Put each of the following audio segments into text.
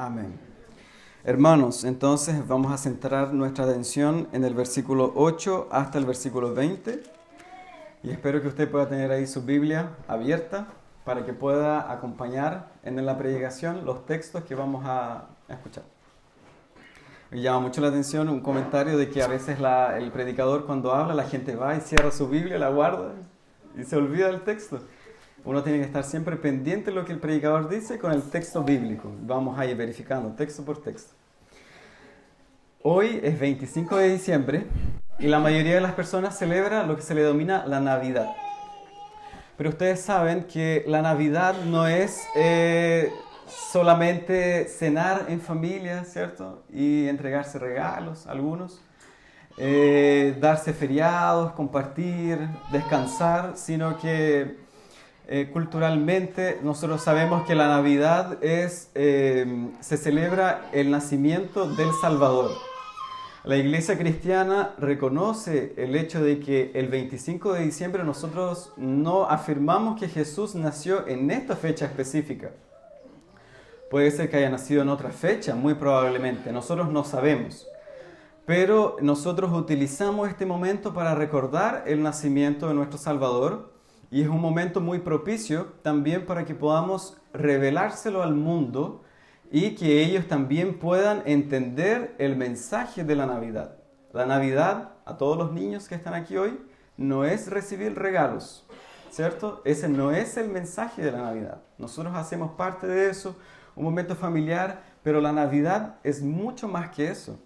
Amén. Hermanos, entonces vamos a centrar nuestra atención en el versículo 8 hasta el versículo 20 y espero que usted pueda tener ahí su Biblia abierta para que pueda acompañar en la predicación los textos que vamos a escuchar. Me llama mucho la atención un comentario de que a veces el predicador cuando habla la gente va y cierra su Biblia, la guarda y se olvida del texto. Uno tiene que estar siempre pendiente de lo que el predicador dice con el texto bíblico. Vamos ahí verificando texto por texto. Hoy es 25 de diciembre y la mayoría de las personas celebra lo que se le denomina la Navidad. Pero ustedes saben que la Navidad no es solamente cenar en familia, ¿cierto? Y entregarse regalos, algunos. Darse feriados, compartir, descansar, sino que culturalmente nosotros sabemos que la Navidad se celebra el nacimiento del Salvador. La Iglesia cristiana reconoce el hecho de que el 25 de diciembre nosotros no afirmamos que Jesús nació en esta fecha específica. Puede ser que haya nacido en otra fecha, muy probablemente, nosotros no sabemos. Pero nosotros utilizamos este momento para recordar el nacimiento de nuestro Salvador y es un momento muy propicio también para que podamos revelárselo al mundo y que ellos también puedan entender el mensaje de la Navidad. La Navidad, a todos los niños que están aquí hoy, no es recibir regalos, ¿cierto? Ese no es el mensaje de la Navidad. Nosotros hacemos parte de eso, un momento familiar, pero la Navidad es mucho más que eso.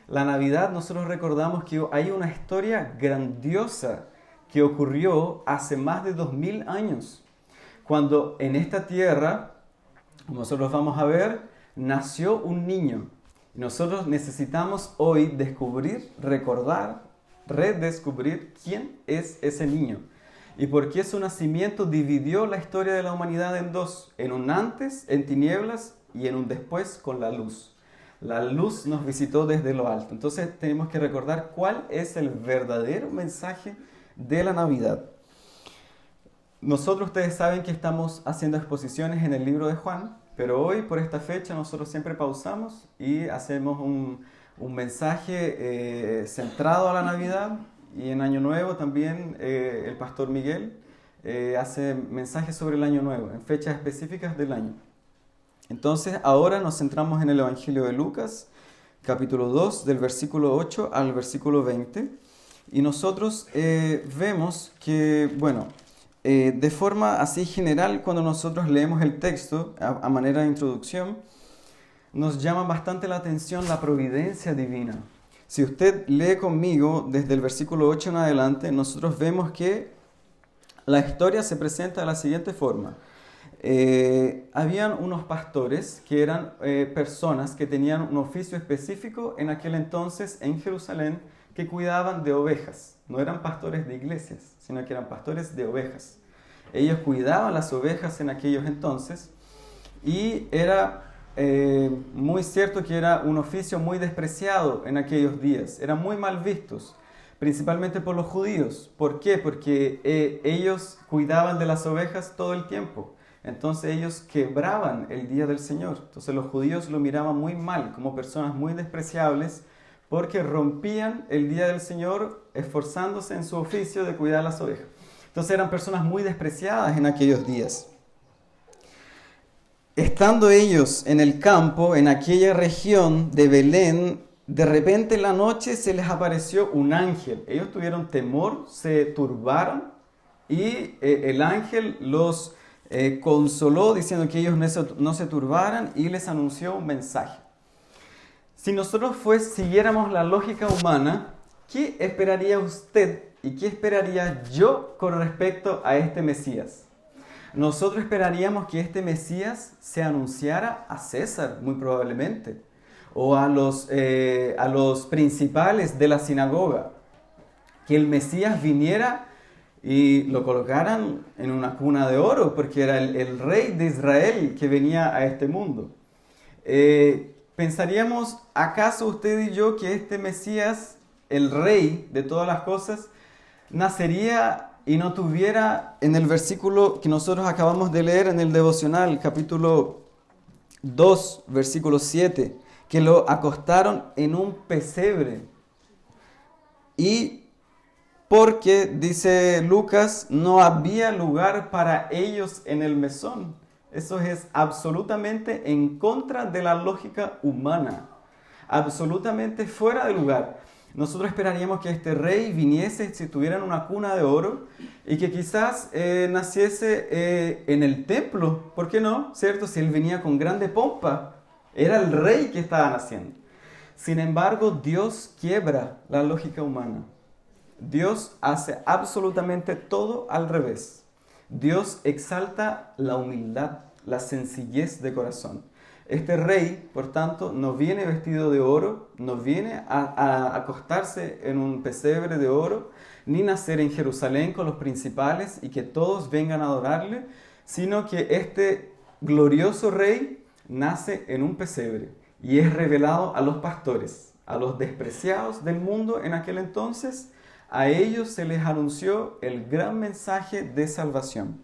La Navidad nosotros recordamos que hay una historia grandiosa que ocurrió hace más de 2000 años, cuando en esta tierra, como nosotros vamos a ver, nació un niño. Nosotros necesitamos hoy descubrir, recordar, redescubrir quién es ese niño y por qué su nacimiento dividió la historia de la humanidad en dos, en un antes, en tinieblas, y en un después con la luz. La luz nos visitó desde lo alto. Entonces tenemos que recordar cuál es el verdadero mensaje de la Navidad. Nosotros, ustedes saben que estamos haciendo exposiciones en el libro de Juan, pero hoy por esta fecha nosotros siempre pausamos y hacemos un mensaje centrado a la Navidad, y en Año Nuevo también el pastor Miguel hace mensajes sobre el Año Nuevo, en fechas específicas del año. Entonces ahora nos centramos en el Evangelio de Lucas, capítulo 2, del versículo 8 al versículo 20. Y nosotros vemos que, de forma así general, cuando nosotros leemos el texto a manera de introducción, nos llama bastante la atención la providencia divina. Si usted lee conmigo desde el versículo 8 en adelante, nosotros vemos que la historia se presenta de la siguiente forma. Habían unos pastores que eran personas que tenían un oficio específico en aquel entonces en Jerusalén, que cuidaban de ovejas. No eran pastores de iglesias, sino que eran pastores de ovejas. Ellos cuidaban las ovejas en aquellos entonces y era muy cierto que era un oficio muy despreciado en aquellos días. Eran muy mal vistos, principalmente por los judíos. ¿Por qué? Porque ellos cuidaban de las ovejas todo el tiempo. Entonces ellos quebraban el día del Señor. Entonces los judíos lo miraban muy mal, como personas muy despreciables, porque rompían el día del Señor esforzándose en su oficio de cuidar las ovejas. Entonces eran personas muy despreciadas en aquellos días. Estando ellos en el campo, en aquella región de Belén, de repente en la noche se les apareció un ángel. Ellos tuvieron temor, se turbaron y el ángel los consoló diciendo que ellos no se turbaran y les anunció un mensaje. Si nosotros siguiéramos la lógica humana, ¿qué esperaría usted y qué esperaría yo con respecto a este Mesías? Nosotros esperaríamos que este Mesías se anunciara a César, muy probablemente, o a los principales de la sinagoga, que el Mesías viniera y lo colocaran en una cuna de oro, porque era el rey de Israel que venía a este mundo. ¿Pensaríamos acaso usted y yo que este Mesías, el rey de todas las cosas, nacería y no tuviera en el versículo que nosotros acabamos de leer en el devocional, capítulo 2, versículo 7, que lo acostaron en un pesebre. Y porque, dice Lucas, no había lugar para ellos en el mesón. Eso es absolutamente en contra de la lógica humana, absolutamente fuera de lugar. Nosotros esperaríamos que este rey viniese, si tuviera una cuna de oro, y que quizás naciese en el templo. ¿Por qué no? ¿Cierto? Si él venía con grande pompa, era el rey que estaba naciendo. Sin embargo, Dios quiebra la lógica humana. Dios hace absolutamente todo al revés. Dios exalta la humildad, la sencillez de corazón. Este rey, por tanto, no viene vestido de oro, no viene a acostarse en un pesebre de oro, ni nacer en Jerusalén con los principales y que todos vengan a adorarle, sino que este glorioso rey nace en un pesebre y es revelado a los pastores, a los despreciados del mundo en aquel entonces. A ellos se les anunció el gran mensaje de salvación.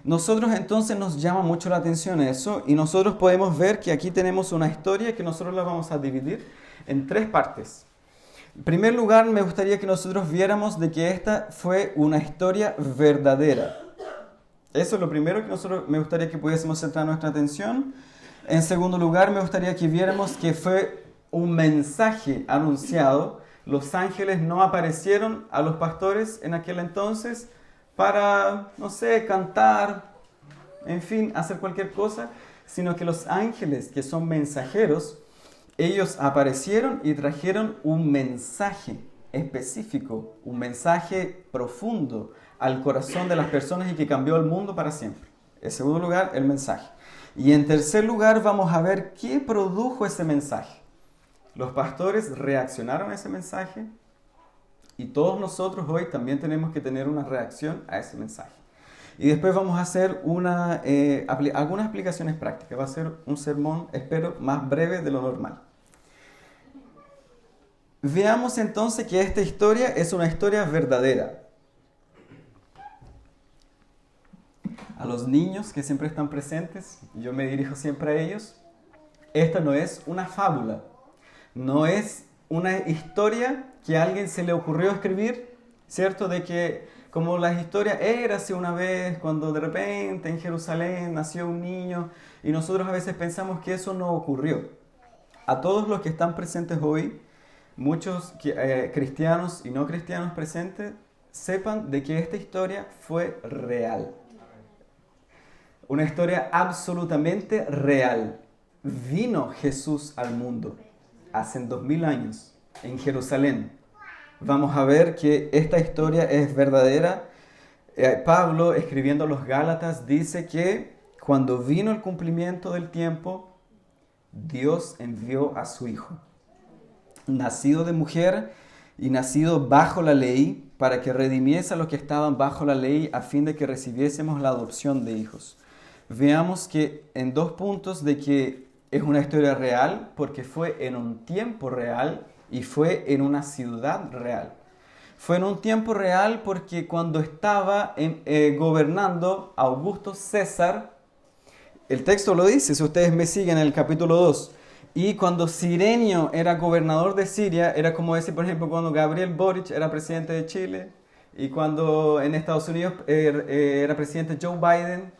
Nosotros entonces nos llama mucho la atención eso y nosotros podemos ver que aquí tenemos una historia que nosotros la vamos a dividir en 3 partes. En primer lugar, me gustaría que nosotros viéramos de que esta fue una historia verdadera. Eso es lo primero que me gustaría que pudiésemos centrar nuestra atención. En segundo lugar, me gustaría que viéramos que fue un mensaje anunciado. Los ángeles no aparecieron a los pastores en aquel entonces para, no sé, cantar, en fin, hacer cualquier cosa, sino que los ángeles, que son mensajeros, ellos aparecieron y trajeron un mensaje específico, un mensaje profundo al corazón de las personas y que cambió el mundo para siempre. En segundo lugar, el mensaje. Y en tercer lugar, vamos a ver qué produjo ese mensaje. Los pastores reaccionaron a ese mensaje y todos nosotros hoy también tenemos que tener una reacción a ese mensaje. Y después vamos a hacer algunas explicaciones prácticas. Va a ser un sermón, espero, más breve de lo normal. Veamos entonces que esta historia es una historia verdadera. A los niños que siempre están presentes, yo me dirijo siempre a ellos, esta no es una fábula, no es una historia que a alguien se le ocurrió escribir, ¿cierto? De que como las historias érase una vez cuando de repente en Jerusalén nació un niño y nosotros a veces pensamos que eso no ocurrió. A todos los que están presentes hoy, muchos cristianos y no cristianos presentes, sepan de que esta historia fue real. Una historia absolutamente real. Vino Jesús al mundo hace 2000 años en Jerusalén. Vamos a ver que esta historia es verdadera. Pablo, escribiendo a los Gálatas, dice que cuando vino el cumplimiento del tiempo, Dios envió a su Hijo, nacido de mujer y nacido bajo la ley, para que redimiese a los que estaban bajo la ley, a fin de que recibiésemos la adopción de hijos. Veamos que en 2 puntos de que es una historia real, porque fue en un tiempo real y fue en una ciudad real. Fue en un tiempo real porque cuando estaba gobernando Augusto César, el texto lo dice, si ustedes me siguen en el capítulo 2, y cuando Cirenio era gobernador de Siria, era como decir, por ejemplo, cuando Gabriel Boric era presidente de Chile, y cuando en Estados Unidos era presidente Joe Biden,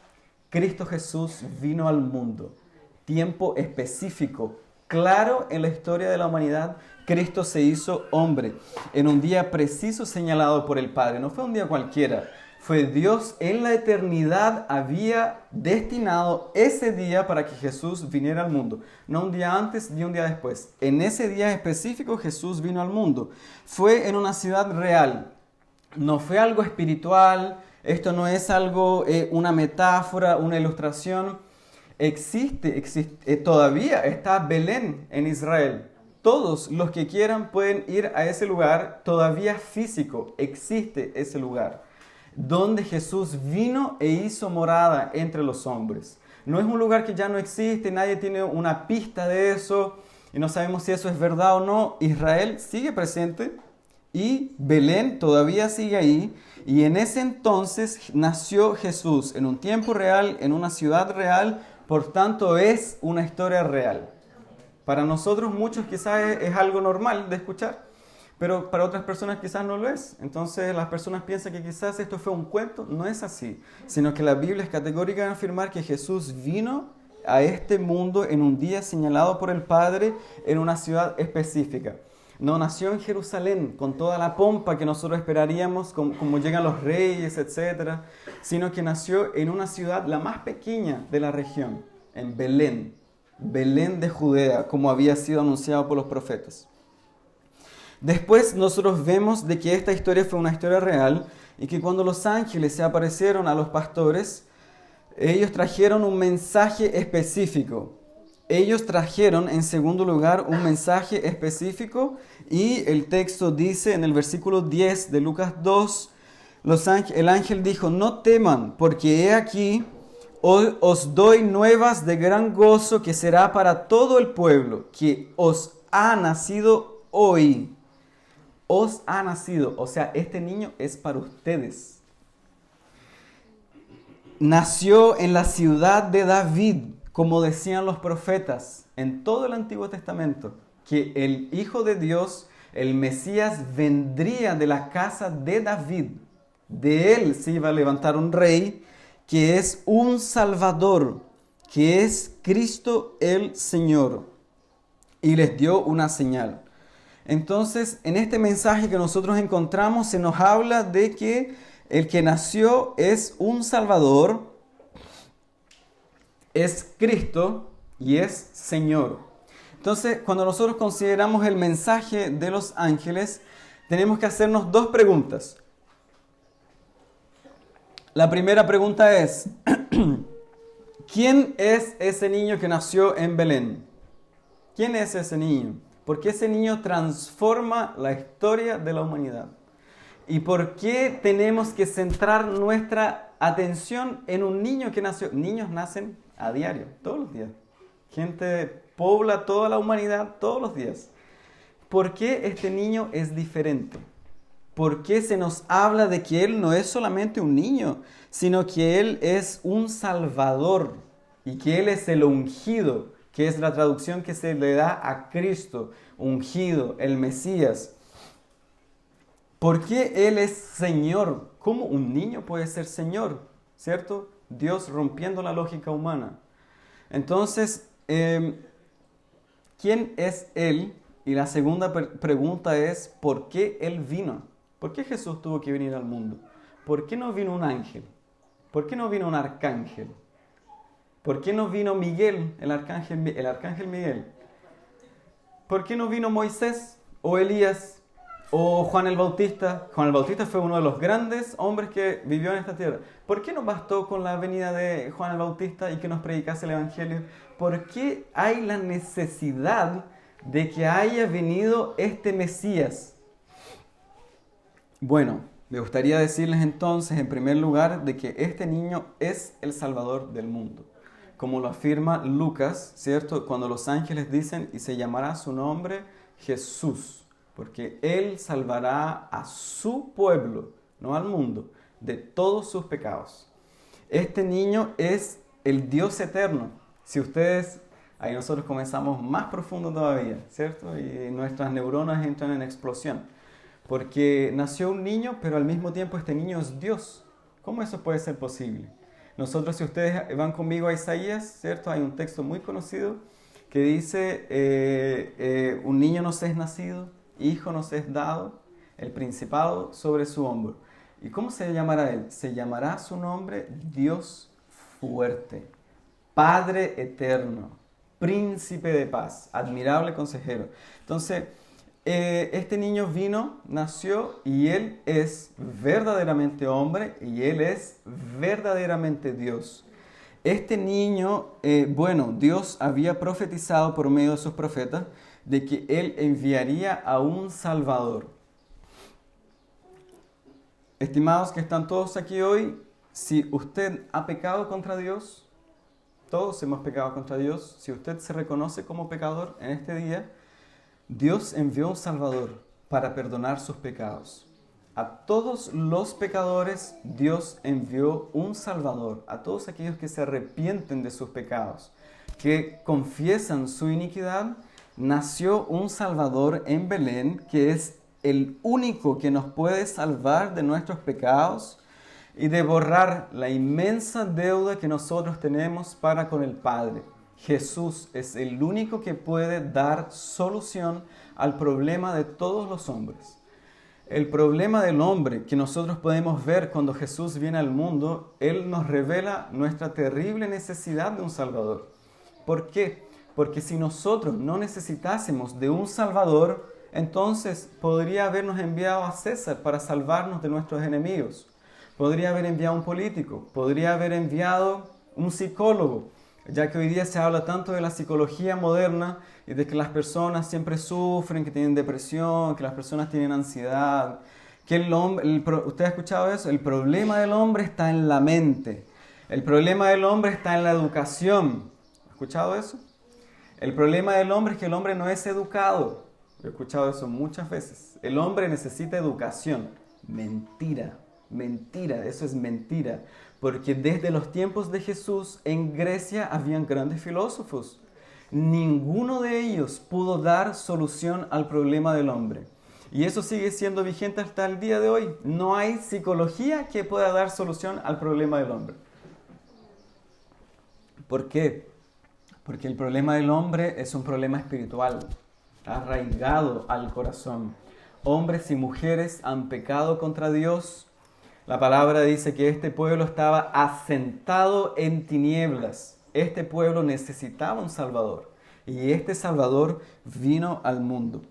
Cristo Jesús vino al mundo. Tiempo específico, claro en la historia de la humanidad, Cristo se hizo hombre en un día preciso señalado por el Padre. No fue un día cualquiera, fue Dios en la eternidad había destinado ese día para que Jesús viniera al mundo. No un día antes ni un día después. En ese día específico Jesús vino al mundo. Fue en una ciudad real, no fue algo espiritual. Esto no es algo, una metáfora, una ilustración. Existe, todavía está Belén en Israel. Todos los que quieran pueden ir a ese lugar, todavía físico, existe ese lugar, donde Jesús vino e hizo morada entre los hombres. No es un lugar que ya no existe, nadie tiene una pista de eso, y no sabemos si eso es verdad o no. Israel sigue presente y Belén todavía sigue ahí. Y en ese entonces nació Jesús en un tiempo real, en una ciudad real, Por tanto, es una historia real. Para nosotros muchos quizás es algo normal de escuchar, pero para otras personas quizás no lo es. Entonces las personas piensan que quizás esto fue un cuento. No es así, sino que la Biblia es categórica en afirmar que Jesús vino a este mundo en un día señalado por el Padre en una ciudad específica. No nació en Jerusalén con toda la pompa que nosotros esperaríamos, como llegan los reyes, etc., sino que nació en una ciudad la más pequeña de la región, en Belén, Belén de Judea, como había sido anunciado por los profetas. Después nosotros vemos de que esta historia fue una historia real y que cuando los ángeles se aparecieron a los pastores, ellos trajeron un mensaje específico. Ellos trajeron, en segundo lugar, un mensaje específico y el texto dice en el versículo 10 de Lucas 2, el ángel dijo, no teman, porque he aquí, hoy os doy nuevas de gran gozo que será para todo el pueblo, que os ha nacido hoy. Os ha nacido, o sea, este niño es para ustedes. Nació en la ciudad de David, como decían los profetas en todo el Antiguo Testamento, que el Hijo de Dios, el Mesías, vendría de la casa de David. De él se iba a levantar un rey que es un Salvador, que es Cristo el Señor. Y les dio una señal. Entonces, en este mensaje que nosotros encontramos, se nos habla de que el que nació es un Salvador, es Cristo y es Señor. Entonces, cuando nosotros consideramos el mensaje de los ángeles, tenemos que hacernos dos preguntas. La primera pregunta es, ¿quién es ese niño que nació en Belén? ¿Quién es ese niño? Porque ese niño transforma la historia de la humanidad. ¿Y por qué tenemos que centrar nuestra atención en un niño que nació? Niños nacen a diario, todos los días. Gente pobla toda la humanidad todos los días. ¿Por qué este niño es diferente? ¿Por qué se nos habla de que él no es solamente un niño, sino que él es un Salvador y que él es el ungido, que es la traducción que se le da a Cristo, ungido, el Mesías? ¿Por qué él es Señor? ¿Cómo un niño puede ser Señor? ¿Cierto? Dios rompiendo la lógica humana. Entonces, ¿quién es él? Y la segunda pregunta es, ¿por qué él vino? ¿Por qué Jesús tuvo que venir al mundo? ¿Por qué no vino un ángel? ¿Por qué no vino un arcángel? ¿Por qué no vino Miguel, el arcángel Miguel? ¿Por qué no vino Moisés o Elías o Juan el Bautista? Juan el Bautista fue uno de los grandes hombres que vivió en esta tierra. ¿Por qué no bastó con la venida de Juan el Bautista y que nos predicase el Evangelio? ¿Por qué hay la necesidad de que haya venido este Mesías? Bueno, me gustaría decirles entonces, en primer lugar, de que este niño es el Salvador del mundo. Como lo afirma Lucas, ¿cierto? Cuando los ángeles dicen, y se llamará su nombre Jesús, porque Él salvará a su pueblo, no al mundo, de todos sus pecados. Este niño es el Dios eterno. Si ustedes, ahí nosotros comenzamos más profundo todavía, ¿cierto? Y nuestras neuronas entran en explosión. Porque nació un niño, pero al mismo tiempo este niño es Dios. ¿Cómo eso puede ser posible? Nosotros, si ustedes van conmigo a Isaías, ¿cierto? Hay un texto muy conocido que dice, un niño nos es nacido, hijo nos es dado, el principado sobre su hombro. ¿Y cómo se llamará él? Se llamará su nombre Dios fuerte, Padre eterno, príncipe de paz, admirable consejero. Entonces, este niño vino, nació y él es verdaderamente hombre y él es verdaderamente Dios. Este niño, Dios había profetizado por medio de sus profetas de que él enviaría a un Salvador. Estimados que están todos aquí hoy, si usted ha pecado contra Dios, todos hemos pecado contra Dios, si usted se reconoce como pecador en este día, Dios envió un Salvador para perdonar sus pecados. A todos los pecadores Dios envió un Salvador, a todos aquellos que se arrepienten de sus pecados, que confiesan su iniquidad. Nació un Salvador en Belén, que es el único que nos puede salvar de nuestros pecados y de borrar la inmensa deuda que nosotros tenemos para con el Padre. Jesús es el único que puede dar solución al problema de todos los hombres. El problema del hombre que nosotros podemos ver cuando Jesús viene al mundo, Él nos revela nuestra terrible necesidad de un Salvador. ¿Por qué? Porque si nosotros no necesitásemos de un Salvador, entonces podría habernos enviado a César para salvarnos de nuestros enemigos. Podría haber enviado un político, podría haber enviado un psicólogo, ya que hoy día se habla tanto de la psicología moderna y de que las personas siempre sufren, que tienen depresión, que las personas tienen ansiedad, que ¿usted ha escuchado eso? El problema del hombre está en la mente, el problema del hombre está en la educación. ¿Ha escuchado eso? El problema del hombre es que el hombre no es educado. He escuchado eso muchas veces. El hombre necesita educación. Mentira, mentira, eso es mentira. Porque desde los tiempos de Jesús en Grecia habían grandes filósofos. Ninguno de ellos pudo dar solución al problema del hombre. Y eso sigue siendo vigente hasta el día de hoy. No hay psicología que pueda dar solución al problema del hombre. ¿Por qué? Porque el problema del hombre es un problema espiritual, arraigado al corazón. Hombres y mujeres han pecado contra Dios. La palabra dice que este pueblo estaba asentado en tinieblas. Este pueblo necesitaba un Salvador. Y este Salvador vino al mundo.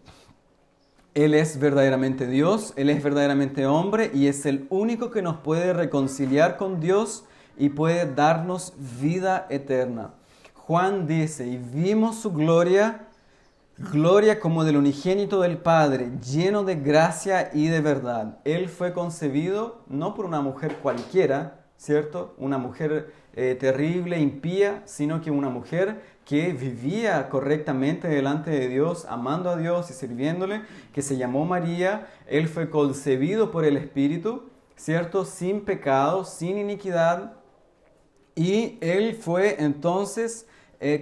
Él es verdaderamente Dios, Él es verdaderamente hombre y es el único que nos puede reconciliar con Dios y puede darnos vida eterna. Juan dice, y vimos su gloria, gloria como del unigénito del Padre, lleno de gracia y de verdad. Él fue concebido no por una mujer cualquiera, ¿cierto? Una mujer terrible, impía, sino que una mujer que vivía correctamente delante de Dios, amando a Dios y sirviéndole, que se llamó María. Él fue concebido por el Espíritu, ¿cierto? Sin pecado, sin iniquidad. Y él fue entonces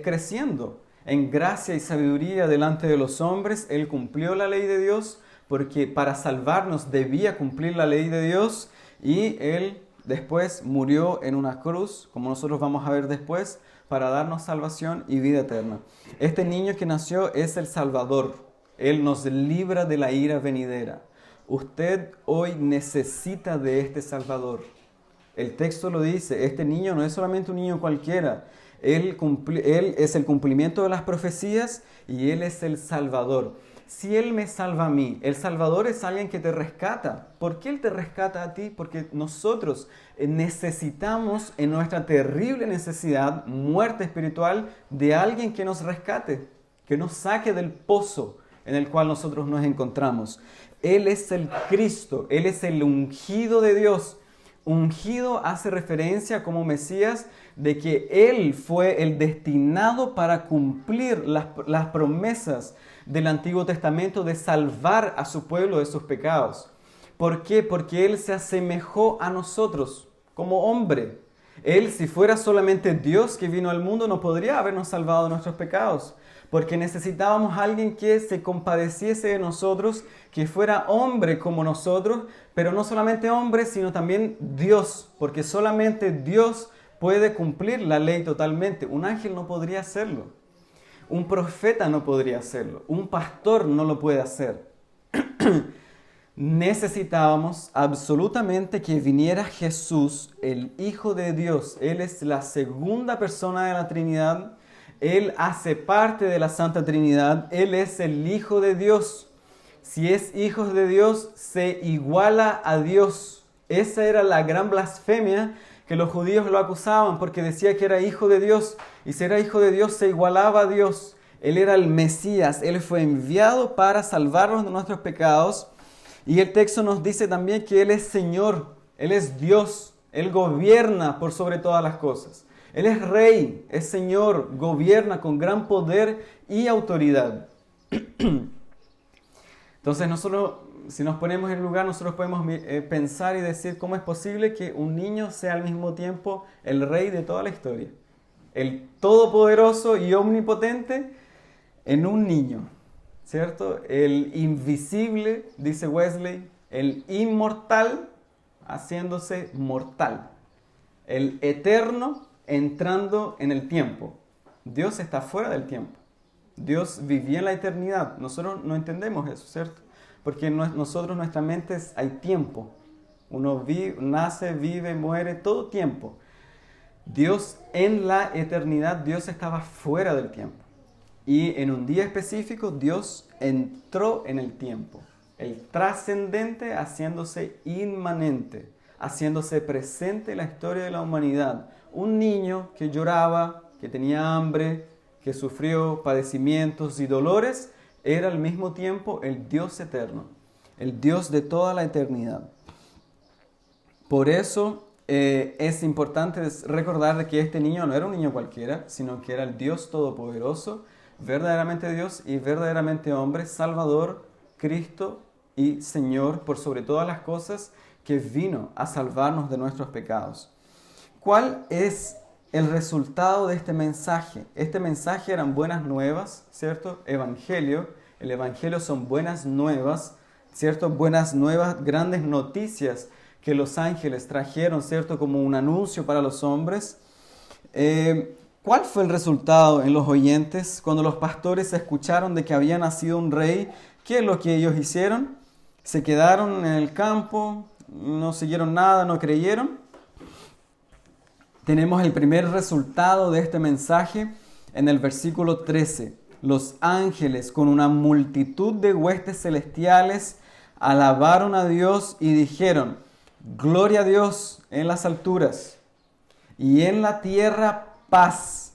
creciendo en gracia y sabiduría delante de los hombres. Él cumplió la ley de Dios porque para salvarnos debía cumplir la ley de Dios. Y él después murió en una cruz, como nosotros vamos a ver después, para darnos salvación y vida eterna. Este niño que nació es el Salvador. Él nos libra de la ira venidera. Usted hoy necesita de este Salvador. El texto lo dice, este niño no es solamente un niño cualquiera. Él es el cumplimiento de las profecías y Él es el Salvador. Si Él me salva a mí, el Salvador es alguien que te rescata. ¿Por qué Él te rescata a ti? Porque nosotros necesitamos en nuestra terrible necesidad, muerte espiritual, de alguien que nos rescate, que nos saque del pozo en el cual nosotros nos encontramos. Él es el Cristo, Él es el ungido de Dios. Ungido hace referencia como Mesías de que Él fue el destinado para cumplir las promesas del Antiguo Testamento de salvar a su pueblo de sus pecados. ¿Por qué? Porque Él se asemejó a nosotros como hombre. Él, si fuera solamente Dios que vino al mundo, no podría habernos salvado de nuestros pecados. Porque necesitábamos a alguien que se compadeciese de nosotros, que fuera hombre como nosotros, pero no solamente hombre, sino también Dios, porque solamente Dios puede cumplir la ley totalmente. Un ángel no podría hacerlo, un profeta no podría hacerlo, un pastor no lo puede hacer. Necesitábamos absolutamente que viniera Jesús, el Hijo de Dios. Él es la segunda persona de la Trinidad. Él hace parte de la Santa Trinidad. Él es el Hijo de Dios. Si es Hijo de Dios, se iguala a Dios. Esa era la gran blasfemia que los judíos lo acusaban, porque decía que era Hijo de Dios. Y si era Hijo de Dios, se igualaba a Dios. Él era el Mesías. Él fue enviado para salvarnos de nuestros pecados. Y el texto nos dice también que Él es Señor. Él es Dios. Él gobierna por sobre todas las cosas. Él es Rey, es Señor, gobierna con gran poder y autoridad. Entonces nosotros si nos ponemos en el lugar, nosotros podemos pensar y decir cómo es posible que un niño sea al mismo tiempo el rey de toda la historia. El todopoderoso y omnipotente en un niño, ¿cierto? El invisible, dice Wesley, el inmortal haciéndose mortal. El eterno entrando en el tiempo. Dios está fuera del tiempo. Dios vivía en la eternidad. Nosotros no entendemos eso, ¿cierto? Porque nosotros, nuestra mente hay tiempo. Uno nace, vive, muere, todo tiempo. Dios en la eternidad, Dios estaba fuera del tiempo. Y en un día específico, Dios entró en el tiempo. El trascendente haciéndose inmanente, haciéndose presente en la historia de la humanidad. Un niño que lloraba, que tenía hambre, que sufrió padecimientos y dolores, era al mismo tiempo el Dios eterno, el Dios de toda la eternidad. Por eso es importante recordar que este niño no era un niño cualquiera, sino que era el Dios todopoderoso, verdaderamente Dios y verdaderamente hombre, Salvador, Cristo y Señor por sobre todas las cosas, que vino a salvarnos de nuestros pecados. ¿Cuál es el resultado de este mensaje? Este mensaje eran buenas nuevas, ¿cierto? Evangelio. El evangelio son buenas nuevas, ¿cierto? Buenas nuevas, grandes noticias que los ángeles trajeron, ¿cierto? Como un anuncio para los hombres. ¿Cuál fue el resultado en los oyentes cuando los pastores escucharon de que había nacido un rey? ¿Qué es lo que ellos hicieron? Se quedaron en el campo, no siguieron nada, no creyeron. Tenemos el primer resultado de este mensaje en el versículo 13. Los ángeles con una multitud de huestes celestiales alabaron a Dios y dijeron: gloria a Dios en las alturas y en la tierra paz.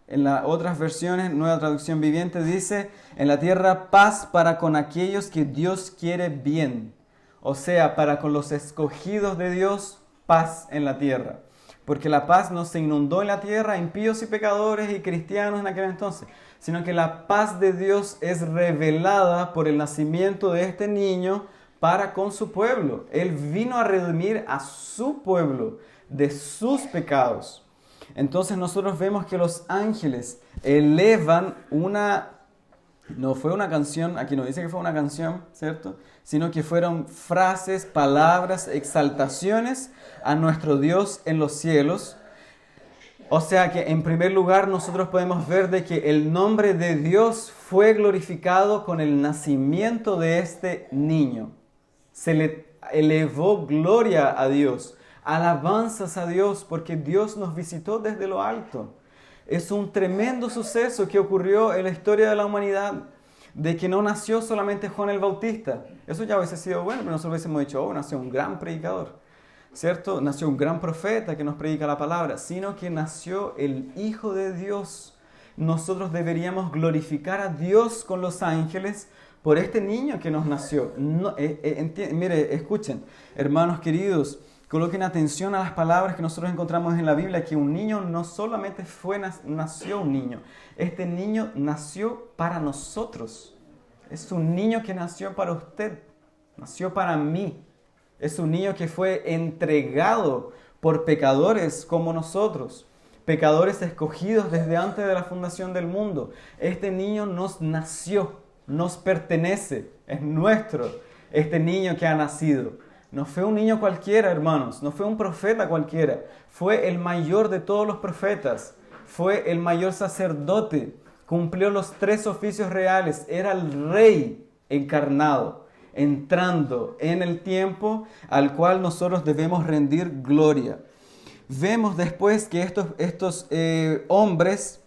En las otras versiones, Nueva Traducción Viviente dice: en la tierra paz para con aquellos que Dios quiere bien. O sea, para con los escogidos de Dios, paz en la tierra. Porque la paz no se inundó en la tierra, impíos y pecadores y cristianos en aquel entonces, sino que la paz de Dios es revelada por el nacimiento de este niño para con su pueblo. Él vino a redimir a su pueblo de sus pecados. Entonces nosotros vemos que los ángeles elevan no fue una canción, aquí no dice que fue una canción, ¿cierto? Sino que fueron frases, palabras, exaltaciones a nuestro Dios en los cielos. O sea que en primer lugar nosotros podemos ver de que el nombre de Dios fue glorificado con el nacimiento de este niño. Se le elevó gloria a Dios, alabanzas a Dios, porque Dios nos visitó desde lo alto. Es un tremendo suceso que ocurrió en la historia de la humanidad, de que no nació solamente Juan el Bautista. Eso ya hubiese sido bueno, pero nosotros hubiésemos dicho: oh, nació un gran predicador, ¿cierto? Nació un gran profeta que nos predica la palabra, sino que nació el Hijo de Dios. Nosotros deberíamos glorificar a Dios con los ángeles por este niño que nos nació. Mire, escuchen, hermanos queridos, coloquen atención a las palabras que nosotros encontramos en la Biblia, que un niño no solamente nació un niño, este niño nació para nosotros. Es un niño que nació para usted, nació para mí. Es un niño que fue entregado por pecadores como nosotros, pecadores escogidos desde antes de la fundación del mundo. Este niño nos nació, nos pertenece, es nuestro, este niño que ha nacido. No fue un niño cualquiera, hermanos, no fue un profeta cualquiera, fue el mayor de todos los profetas, fue el mayor sacerdote, cumplió los 3 oficios reales, era el rey encarnado, entrando en el tiempo al cual nosotros debemos rendir gloria. Vemos después que estos hombres,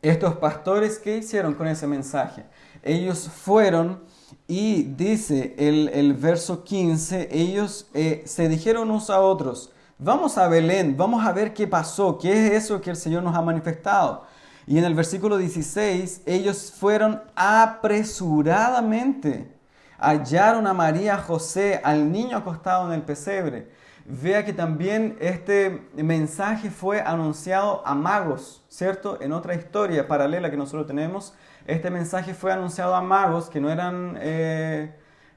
estos pastores, ¿qué hicieron con ese mensaje? Ellos fueron y dice el verso 15, ellos se dijeron unos a otros: vamos a Belén, vamos a ver qué pasó, qué es eso que el Señor nos ha manifestado. Y en el versículo 16, ellos fueron apresuradamente, hallaron a María, a José, al niño acostado en el pesebre. Vea que también este mensaje fue anunciado a magos, ¿cierto? En otra historia paralela que nosotros tenemos, este mensaje fue anunciado a magos que no eran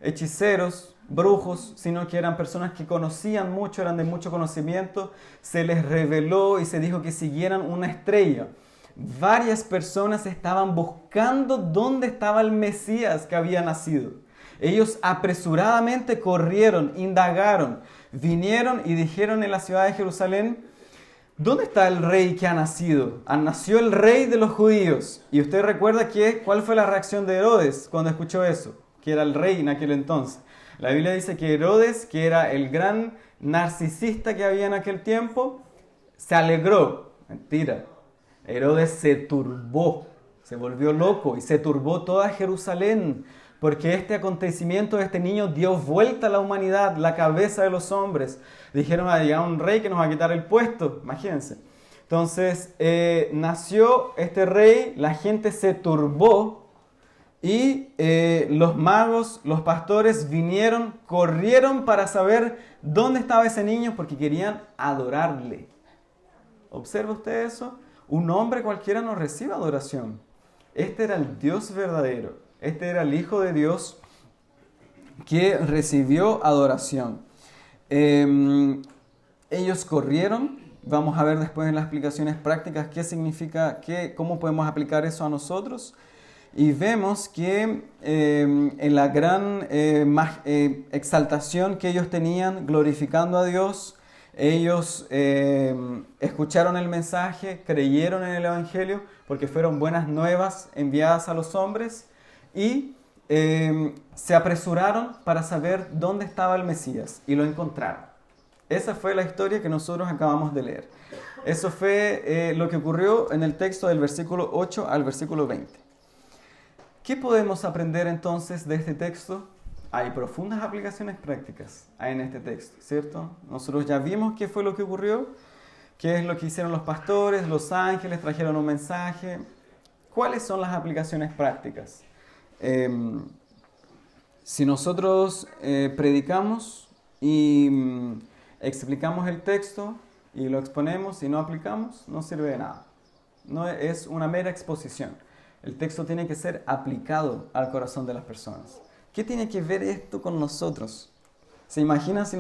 hechiceros, brujos, sino que eran personas que conocían mucho, eran de mucho conocimiento. Se les reveló y se dijo que siguieran una estrella. Varias personas estaban buscando dónde estaba el Mesías que había nacido. Ellos apresuradamente corrieron, indagaron, vinieron y dijeron en la ciudad de Jerusalén: ¿dónde está el rey que ha nacido? Nació el rey de los judíos. Y usted recuerda cuál fue la reacción de Herodes cuando escuchó eso, que era el rey en aquel entonces. La Biblia dice que Herodes, que era el gran narcisista que había en aquel tiempo, se alegró. Mentira. Herodes se turbó, se volvió loco y se turbó toda Jerusalén, porque este acontecimiento de este niño dio vuelta a la humanidad, la cabeza de los hombres. Dijeron: ha llegado un rey que nos va a quitar el puesto, imagínense. Entonces nació este rey, la gente se turbó y los magos, los pastores vinieron, corrieron para saber dónde estaba ese niño porque querían adorarle. ¿Observa usted eso? Un hombre cualquiera no recibe adoración. Este era el Dios verdadero. Este era el Hijo de Dios que recibió adoración. Ellos corrieron. Vamos a ver después en las explicaciones prácticas qué significa, cómo podemos aplicar eso a nosotros. Y vemos que en la gran exaltación que ellos tenían, glorificando a Dios, ellos escucharon el mensaje, creyeron en el Evangelio, porque fueron buenas nuevas enviadas a los hombres, y se apresuraron para saber dónde estaba el Mesías, y lo encontraron. Esa fue la historia que nosotros acabamos de leer. Eso fue lo que ocurrió en el texto del versículo 8 al versículo 20. ¿Qué podemos aprender entonces de este texto? Hay profundas aplicaciones prácticas en este texto, ¿cierto? Nosotros ya vimos qué fue lo que ocurrió, qué es lo que hicieron los pastores, los ángeles trajeron un mensaje. ¿Cuáles son las aplicaciones prácticas? Si nosotros predicamos y explicamos el texto y lo exponemos y no aplicamos, no sirve de nada. No es una mera exposición. El texto tiene que ser aplicado al corazón de las personas. ¿Qué tiene que ver esto con nosotros? ¿Se imaginan si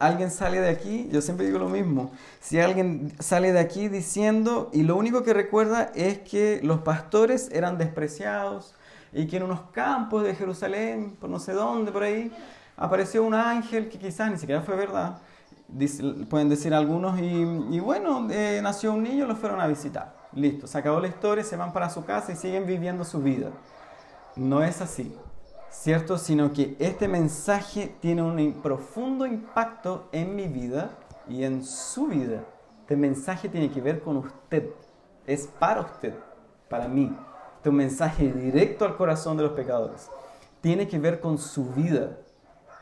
alguien sale de aquí? Yo siempre digo lo mismo. Si alguien sale de aquí diciendo, y lo único que recuerda es que los pastores eran despreciados y que en unos campos de Jerusalén, por no sé dónde, por ahí, apareció un ángel que quizás ni siquiera fue verdad, pueden decir algunos, y bueno, nació un niño, lo fueron a visitar. Listo, se acabó la historia, se van para su casa y siguen viviendo su vida. No es así, ¿cierto? Sino que este mensaje tiene un profundo impacto en mi vida y en su vida. Este mensaje tiene que ver con usted, es para usted, para mí. Este es un mensaje directo al corazón de los pecadores. Tiene que ver con su vida,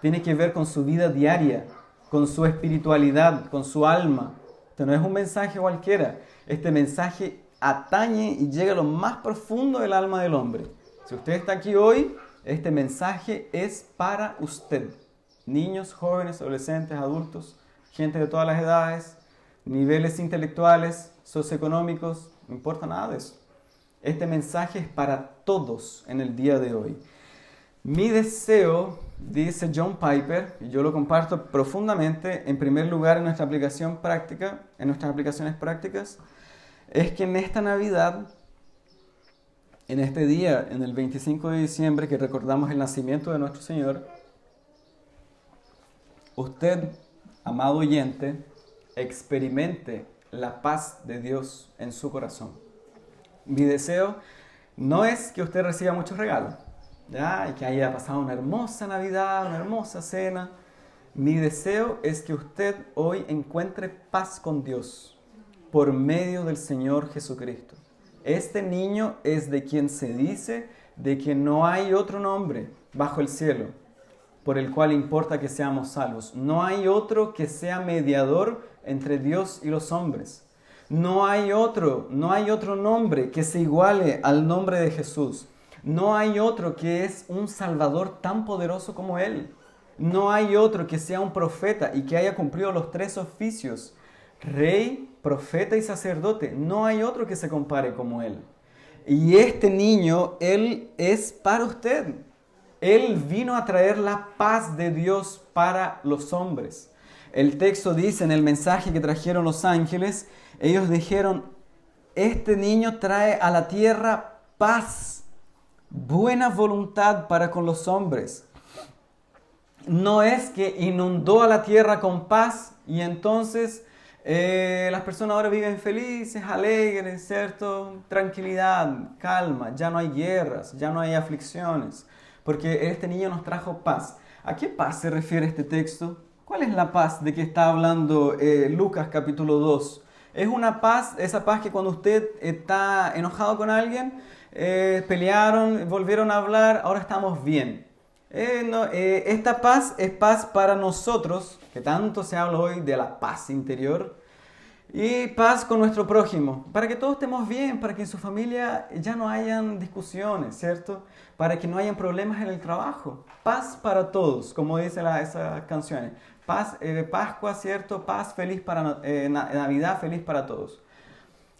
tiene que ver con su vida diaria, con su espiritualidad, con su alma. Este no es un mensaje cualquiera. Este mensaje atañe y llega a lo más profundo del alma del hombre. Si usted está aquí hoy, este mensaje es para usted. Niños, jóvenes, adolescentes, adultos, gente de todas las edades, niveles intelectuales, socioeconómicos, no importa nada de eso. Este mensaje es para todos en el día de hoy. Mi deseo, dice John Piper, y yo lo comparto profundamente, en primer lugar en nuestra aplicación práctica, en nuestras aplicaciones prácticas, es que en esta Navidad, en este día, en el 25 de diciembre, que recordamos el nacimiento de nuestro Señor, usted, amado oyente, experimente la paz de Dios en su corazón. Mi deseo no es que usted reciba muchos regalos, ¿ya? Y que haya pasado una hermosa Navidad, una hermosa cena. Mi deseo es que usted hoy encuentre paz con Dios por medio del Señor Jesucristo. Este niño es de quien se dice de que no hay otro nombre bajo el cielo por el cual importa que seamos salvos. No hay otro que sea mediador entre Dios y los hombres. No hay otro nombre que se iguale al nombre de Jesús. No hay otro que es un Salvador tan poderoso como Él. No hay otro que sea un profeta y que haya cumplido los 3 oficios: rey, profeta y sacerdote. No hay otro que se compare como Él. Y este niño, Él es para usted. Él vino a traer la paz de Dios para los hombres. El texto dice en el mensaje que trajeron los ángeles, ellos dijeron, este niño trae a la tierra paz, buena voluntad para con los hombres. No es que inundó a la tierra con paz y entonces las personas ahora viven felices, alegres, ¿cierto? Tranquilidad, calma, ya no hay guerras, ya no hay aflicciones, porque este niño nos trajo paz. ¿A qué paz se refiere este texto? ¿Cuál es la paz de que está hablando Lucas capítulo 2? Es una paz, esa paz que cuando usted está enojado con alguien, pelearon, volvieron a hablar, ahora estamos bien. Esta paz es paz para nosotros, que tanto se habla hoy de la paz interior, y paz con nuestro prójimo, para que todos estemos bien, para que en su familia ya no hayan discusiones, ¿cierto? Para que no hayan problemas en el trabajo. Paz para todos, como dice esas canciones. Paz, Pascua, ¿cierto? Paz feliz para Navidad, feliz para todos.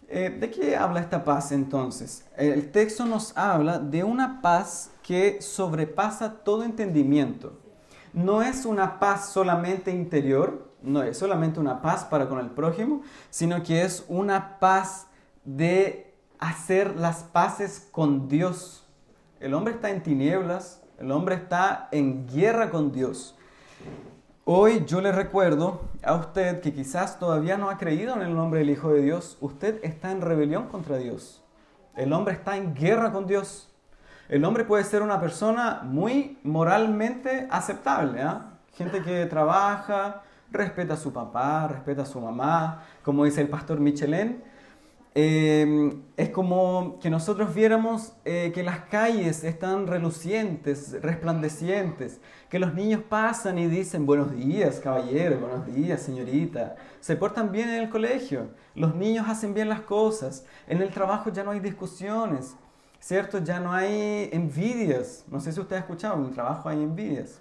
¿De qué habla esta paz entonces? El texto nos habla de una paz que sobrepasa todo entendimiento. No es una paz solamente interior, no es solamente una paz para con el prójimo, sino que es una paz de hacer las paces con Dios. El hombre está en tinieblas, el hombre está en guerra con Dios. Hoy yo le recuerdo a usted que quizás todavía no ha creído en el nombre del Hijo de Dios. Usted está en rebelión contra Dios. El hombre está en guerra con Dios. El hombre puede ser una persona muy moralmente aceptable, ¿eh? Gente que trabaja, respeta a su papá, respeta a su mamá, como dice el pastor Michelén. Es como que nosotros viéramos que las calles están relucientes, resplandecientes, que los niños pasan y dicen buenos días caballero, buenos días señorita, se portan bien en el colegio, los niños hacen bien las cosas, en el trabajo ya no hay discusiones, ¿cierto? Ya no hay envidias, no sé si usted ha escuchado, en el trabajo hay envidias,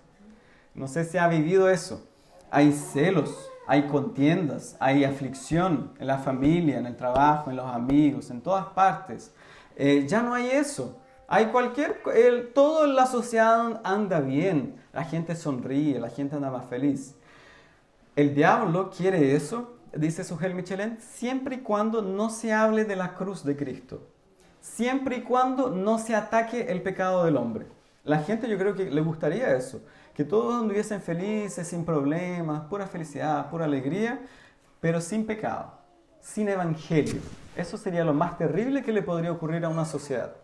no sé si ha vivido eso, hay celos. Hay contiendas, hay aflicción en la familia, en el trabajo, en los amigos, en todas partes. Ya no hay eso. Hay todo en la sociedad anda bien. La gente sonríe, la gente anda más feliz. El diablo quiere eso, dice Sujel Michelén, siempre y cuando no se hable de la cruz de Cristo. Siempre y cuando no se ataque el pecado del hombre. La gente yo creo que le gustaría eso. Que todos anduviesen felices, sin problemas, pura felicidad, pura alegría, pero sin pecado, sin evangelio. Eso sería lo más terrible que le podría ocurrir a una sociedad.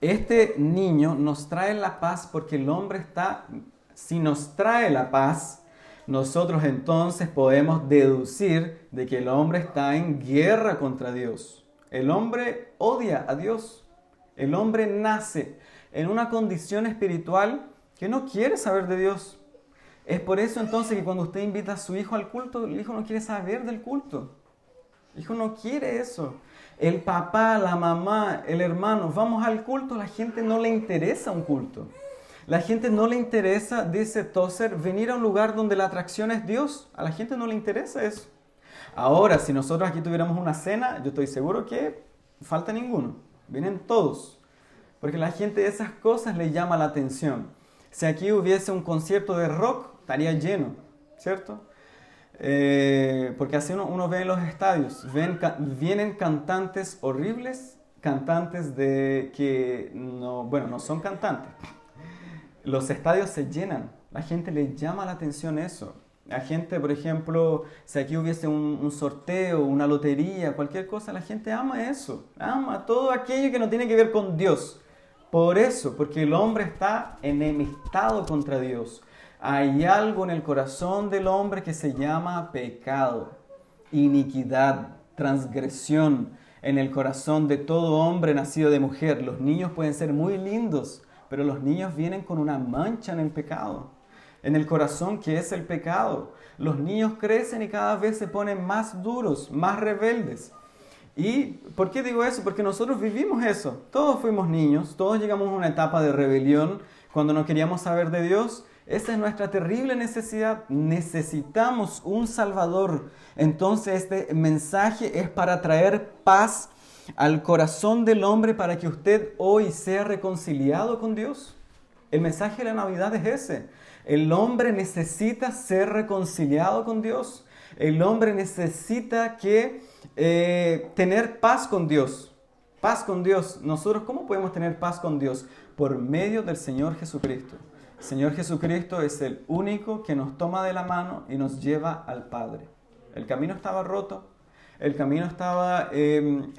Este niño nos trae la paz porque el hombre está, si nos trae la paz, nosotros entonces podemos deducir de que el hombre está en guerra contra Dios. El hombre odia a Dios. El hombre nace en una condición espiritual que no quiere saber de Dios. Es por eso entonces que cuando usted invita a su hijo al culto, el hijo no quiere saber del culto. El hijo no quiere eso. El papá, la mamá, el hermano, vamos al culto, a la gente no le interesa un culto. La gente no le interesa, dice Tozer, venir a un lugar donde la atracción es Dios. A la gente no le interesa eso. Ahora, si nosotros aquí tuviéramos una cena, yo estoy seguro que falta ninguno. Vienen todos. Porque la gente de esas cosas le llama la atención. Si aquí hubiese un concierto de rock, estaría lleno, ¿cierto? Porque así uno ve en los estadios, vienen cantantes horribles, cantantes que no son cantantes. Los estadios se llenan, la gente le llama la atención eso. La gente, por ejemplo, si aquí hubiese un sorteo, una lotería, cualquier cosa, la gente ama eso, ama todo aquello que no tiene que ver con Dios. Por eso, porque el hombre está enemistado contra Dios. Hay algo en el corazón del hombre que se llama pecado, iniquidad, transgresión en el corazón de todo hombre nacido de mujer. Los niños pueden ser muy lindos, pero los niños vienen con una mancha en el pecado, en el corazón que es el pecado. Los niños crecen y cada vez se ponen más duros, más rebeldes. ¿Y por qué digo eso? Porque nosotros vivimos eso. Todos fuimos niños, todos llegamos a una etapa de rebelión cuando no queríamos saber de Dios. Esa es nuestra terrible necesidad. Necesitamos un Salvador. Entonces este mensaje es para traer paz al corazón del hombre para que usted hoy sea reconciliado con Dios. El mensaje de la Navidad es ese. El hombre necesita ser reconciliado con Dios. El hombre necesita tener paz con Dios. Paz con Dios. Nosotros, ¿cómo podemos tener paz con Dios? Por medio del Señor Jesucristo. El Señor Jesucristo es el único que nos toma de la mano y nos lleva al Padre. El camino estaba roto, el camino estaba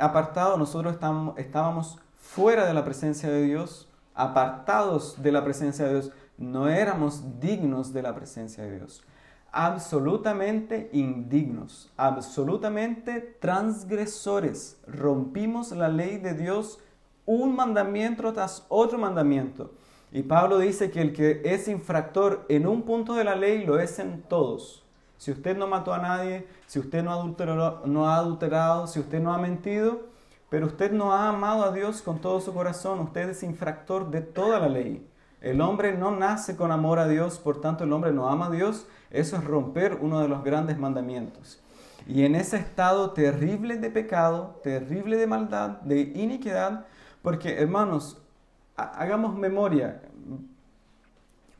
apartado, nosotros estábamos fuera de la presencia de Dios, apartados de la presencia de Dios, no éramos dignos de la presencia de Dios. Absolutamente indignos, absolutamente transgresores. Rompimos la ley de Dios un mandamiento tras otro mandamiento. Y Pablo dice que el que es infractor en un punto de la ley lo es en todos. Si usted no mató a nadie, si usted no ha adulterado, si usted no ha mentido, pero usted no ha amado a Dios con todo su corazón, usted es infractor de toda la ley. El hombre no nace con amor a Dios, por tanto el hombre no ama a Dios. Eso es romper uno de los grandes mandamientos. Y en ese estado terrible de pecado, terrible de maldad, de iniquidad, porque hermanos, hagamos memoria,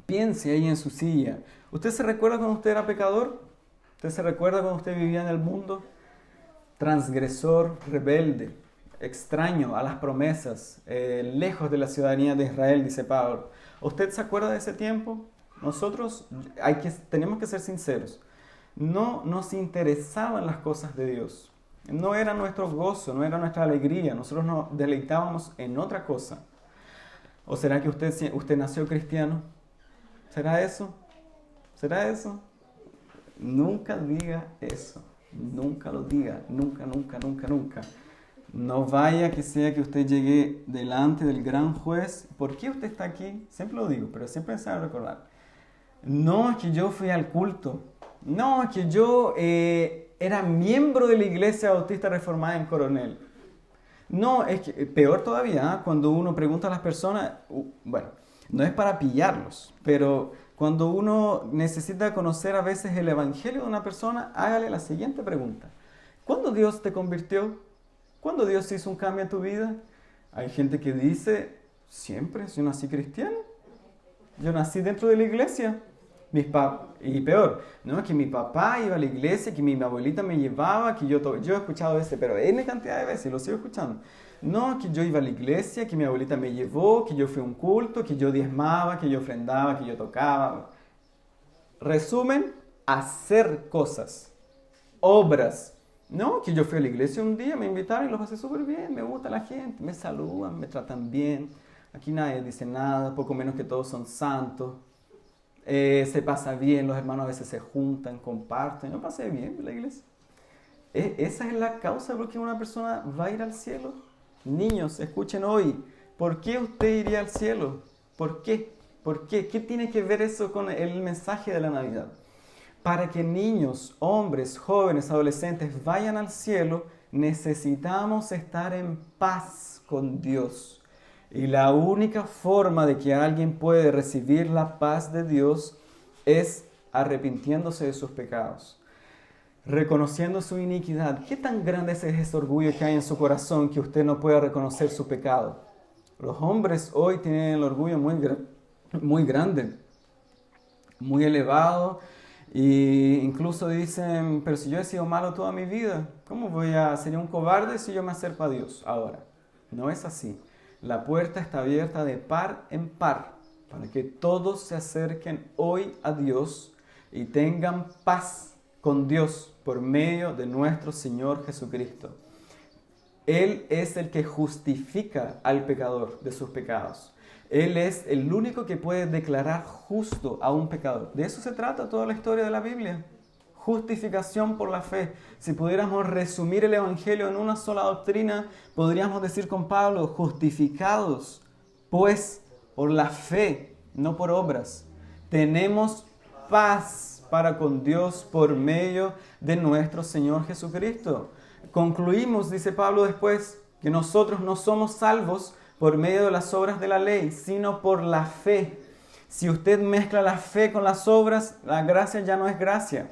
piense ahí en su silla. ¿Usted se recuerda cuando usted era pecador? ¿Usted se recuerda cuando usted vivía en el mundo? Transgresor, rebelde, extraño a las promesas, lejos de la ciudadanía de Israel, dice Pablo. ¿Usted se acuerda de ese tiempo? Nosotros tenemos que ser sinceros. No nos interesaban las cosas de Dios. No era nuestro gozo, no era nuestra alegría. Nosotros nos deleitábamos en otra cosa. ¿O será que usted nació cristiano? ¿Será eso? ¿Será eso? Nunca diga eso. Nunca lo diga. Nunca, nunca, nunca, nunca. No vaya que sea que usted llegue delante del gran juez. ¿Por qué usted está aquí? Siempre lo digo, pero siempre se va a recordar. No, es que yo fui al culto. No, es que yo era miembro de la Iglesia Bautista Reformada en Coronel. No, es que peor todavía, cuando uno pregunta a las personas, bueno, no es para pillarlos, pero cuando uno necesita conocer a veces el evangelio de una persona, hágale la siguiente pregunta. ¿Cuándo Dios te convirtió? ¿Cuándo Dios hizo un cambio en tu vida? Hay gente que dice, siempre, yo nací cristiano. Yo nací dentro de la iglesia. Y peor, no, que mi papá iba a la iglesia, que mi abuelita me llevaba, que yo he escuchado pero N cantidad de veces, y lo sigo escuchando. No, que yo iba a la iglesia, que mi abuelita me llevó, que yo fui a un culto, que yo diezmaba, que yo ofrendaba, que yo tocaba. Resumen, hacer cosas, obras. No, que yo fui a la iglesia un día, me invitaron y lo pasé súper bien, me gusta la gente, me saludan, me tratan bien. Aquí nadie dice nada, poco menos que todos son santos. Se pasa bien, los hermanos a veces se juntan, comparten. Yo pasé bien en la iglesia. ¿Esa es la causa por qué una persona va a ir al cielo? Niños, escuchen hoy. ¿Por qué usted iría al cielo? ¿Por qué? ¿Por qué? ¿Qué tiene que ver eso con el mensaje de la Navidad? Para que niños, hombres, jóvenes, adolescentes vayan al cielo, necesitamos estar en paz con Dios. Y la única forma de que alguien puede recibir la paz de Dios es arrepintiéndose de sus pecados, reconociendo su iniquidad. ¿Qué tan grande es ese orgullo que hay en su corazón que usted no pueda reconocer su pecado? Los hombres hoy tienen el orgullo muy grande, muy elevado, e incluso dicen, pero si yo he sido malo toda mi vida, ¿cómo sería un cobarde si yo me acerco a Dios ahora? No es así. La puerta está abierta de par en par para que todos se acerquen hoy a Dios y tengan paz con Dios por medio de nuestro Señor Jesucristo. Él es el que justifica al pecador de sus pecados. Él es el único que puede declarar justo a un pecador. De eso se trata toda la historia de la Biblia. Justificación por la fe. Si pudiéramos resumir el Evangelio en una sola doctrina, podríamos decir con Pablo, justificados, pues, por la fe, no por obras. Tenemos paz para con Dios por medio de nuestro Señor Jesucristo. Concluimos, dice Pablo después, que nosotros no somos salvos por medio de las obras de la ley, sino por la fe. Si usted mezcla la fe con las obras, la gracia ya no es gracia.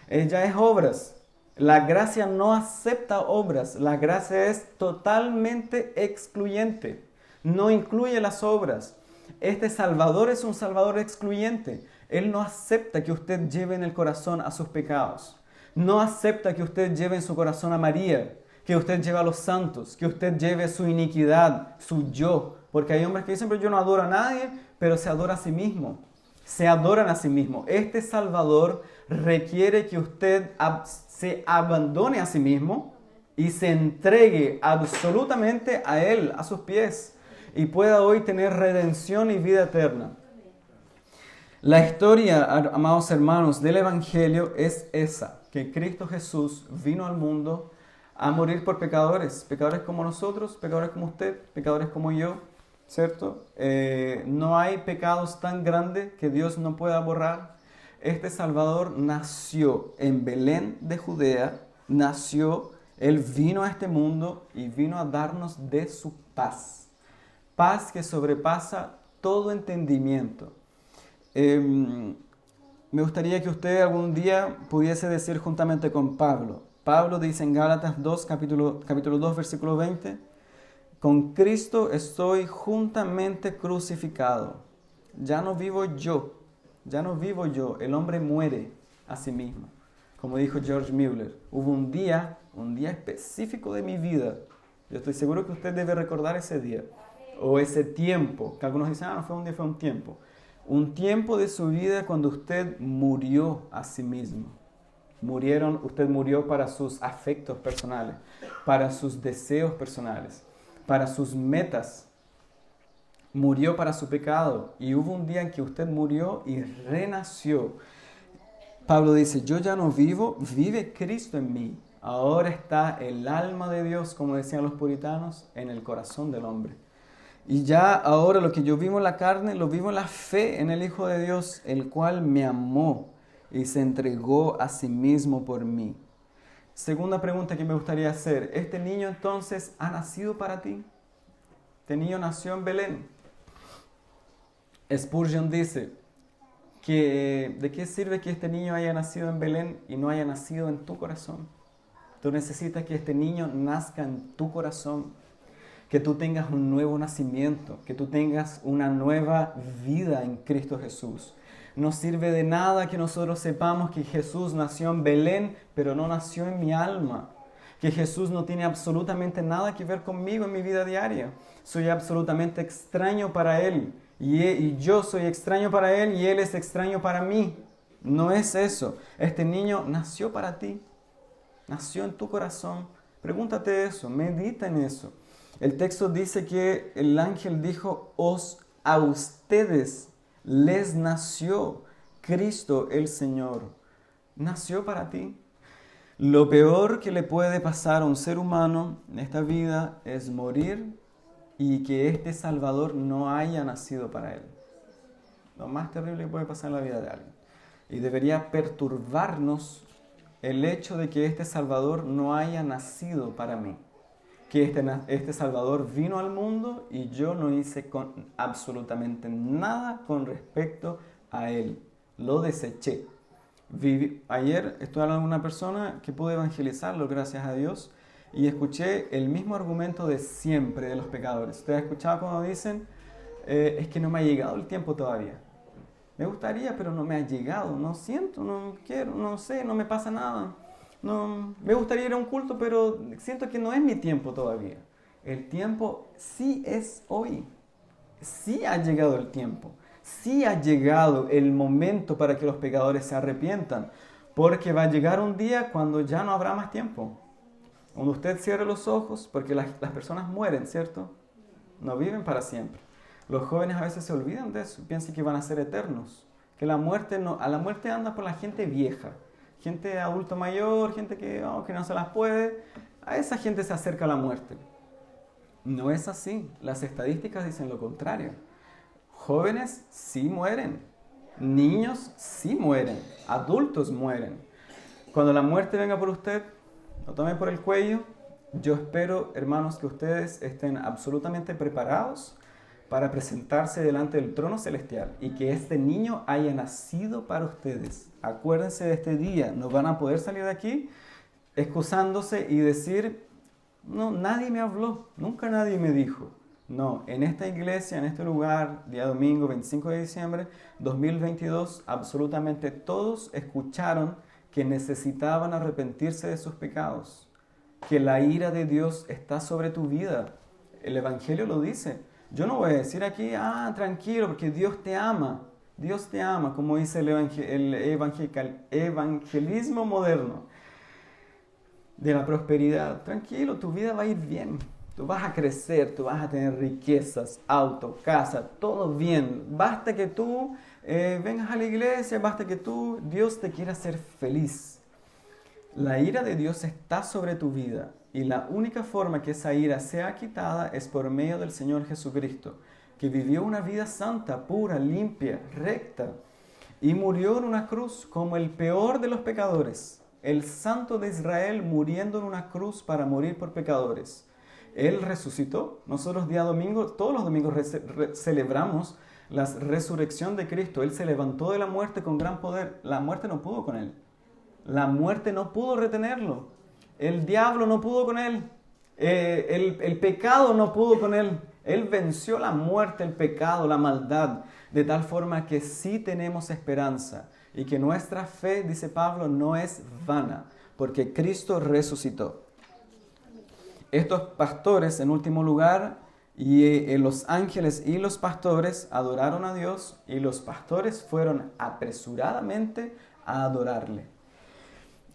Ella es obras. La gracia no acepta obras. La gracia es totalmente excluyente. No incluye las obras. Este Salvador es un Salvador excluyente. Él no acepta que usted lleve en el corazón a sus pecados. No acepta que usted lleve en su corazón a María, que usted lleve a los santos, que usted lleve su iniquidad, su yo. Porque hay hombres que dicen, pero yo no adoro a nadie, pero se adora a sí mismo. Se adoran a sí mismo. Este Salvador requiere que usted se abandone a sí mismo y se entregue absolutamente a Él, a sus pies, y pueda hoy tener redención y vida eterna. La historia, amados hermanos, del Evangelio es esa, que Cristo Jesús vino al mundo a morir por pecadores, pecadores como nosotros, pecadores como usted, pecadores como yo, ¿cierto? No hay pecados tan grandes que Dios no pueda borrar. Este Salvador nació en Belén de Judea, Él vino a este mundo y vino a darnos de su paz. Paz que sobrepasa todo entendimiento. Me gustaría que usted algún día pudiese decir juntamente con Pablo. Pablo dice en Gálatas 2, capítulo 2, versículo 20, con Cristo estoy juntamente crucificado. Ya no vivo yo, el hombre muere a sí mismo. Como dijo George Mueller, hubo un día específico de mi vida. Yo estoy seguro que usted debe recordar ese día, o ese tiempo, que algunos dicen, no fue un día, fue un tiempo. Un tiempo de su vida cuando usted murió a sí mismo. Usted murió para sus afectos personales, para sus deseos personales, para sus metas. Murió para su pecado y hubo un día en que usted murió y renació. Pablo dice, yo ya no vivo, vive Cristo en mí. Ahora está el alma de Dios, como decían los puritanos, en el corazón del hombre. Y ya ahora lo que yo vivo en la carne, lo vivo en la fe en el Hijo de Dios, el cual me amó y se entregó a sí mismo por mí. Segunda pregunta que me gustaría hacer, ¿este niño entonces ha nacido para ti? Este niño nació en Belén. Spurgeon dice que ¿de qué sirve que este niño haya nacido en Belén y no haya nacido en tu corazón? Tú necesitas que este niño nazca en tu corazón, que tú tengas un nuevo nacimiento, que tú tengas una nueva vida en Cristo Jesús. No sirve de nada que nosotros sepamos que Jesús nació en Belén, pero no nació en mi alma. Que Jesús no tiene absolutamente nada que ver conmigo en mi vida diaria. Soy absolutamente extraño para Él. Y yo soy extraño para Él y Él es extraño para mí. No es eso. Este niño nació para ti. Nació en tu corazón. Pregúntate eso, medita en eso. El texto dice que el ángel dijo, a ustedes les nació Cristo el Señor. Nació para ti. Lo peor que le puede pasar a un ser humano en esta vida es morir y que este Salvador no haya nacido para él. Lo más terrible que puede pasar en la vida de alguien. Y debería perturbarnos el hecho de que este Salvador no haya nacido para mí. Que este Salvador vino al mundo y yo no hice absolutamente nada con respecto a Él. Lo deseché. Ayer estuve hablando con una persona que pude evangelizarlo, gracias a Dios, y escuché el mismo argumento de siempre de los pecadores. ¿Ustedes han escuchado cuando dicen, es que no me ha llegado el tiempo todavía? Me gustaría, pero no me ha llegado. No siento, no quiero, no sé, no me pasa nada. No, me gustaría ir a un culto, pero siento que no es mi tiempo todavía. El tiempo sí es hoy. Sí ha llegado el tiempo. Sí ha llegado el momento para que los pecadores se arrepientan. Porque va a llegar un día cuando ya no habrá más tiempo. Cuando usted cierre los ojos, porque las personas mueren, ¿cierto? No viven para siempre. Los jóvenes a veces se olvidan de eso. Piensan que van a ser eternos. Que la muerte no, a la muerte anda por la gente vieja. Gente adulto mayor, gente que no se las puede. A esa gente se acerca la muerte. No es así. Las estadísticas dicen lo contrario. Jóvenes sí mueren. Niños sí mueren. Adultos mueren. Cuando la muerte venga por usted, lo tome por el cuello. Yo espero, hermanos, que ustedes estén absolutamente preparados para presentarse delante del trono celestial y que este niño haya nacido para ustedes. Acuérdense de este día. No van a poder salir de aquí excusándose y decir, no, nadie me habló, nunca nadie me dijo. No, en esta iglesia, en este lugar, día domingo 25 de diciembre 2022, absolutamente todos escucharon que necesitaban arrepentirse de sus pecados, que la ira de Dios está sobre tu vida. El Evangelio lo dice. Yo no voy a decir aquí, tranquilo, porque Dios te ama. Dios te ama, como dice el evangelismo moderno de la prosperidad. Tranquilo, tu vida va a ir bien. Tú vas a crecer, tú vas a tener riquezas, auto, casa, todo bien. Basta que tú vengas a la iglesia, basta que Dios te quiera hacer feliz. La ira de Dios está sobre tu vida y la única forma que esa ira sea quitada es por medio del Señor Jesucristo, que vivió una vida santa, pura, limpia, recta y murió en una cruz como el peor de los pecadores. El Santo de Israel muriendo en una cruz para morir por pecadores. Él resucitó. Nosotros día domingo, todos los domingos celebramos la resurrección de Cristo. Él se levantó de la muerte con gran poder. La muerte no pudo con él. La muerte no pudo retenerlo. El diablo no pudo con él. El pecado no pudo con él. Él venció la muerte, el pecado, la maldad, de tal forma que sí tenemos esperanza y que nuestra fe, dice Pablo, no es vana, porque Cristo resucitó. Estos pastores, en último lugar, y los ángeles y los pastores adoraron a Dios y los pastores fueron apresuradamente a adorarle.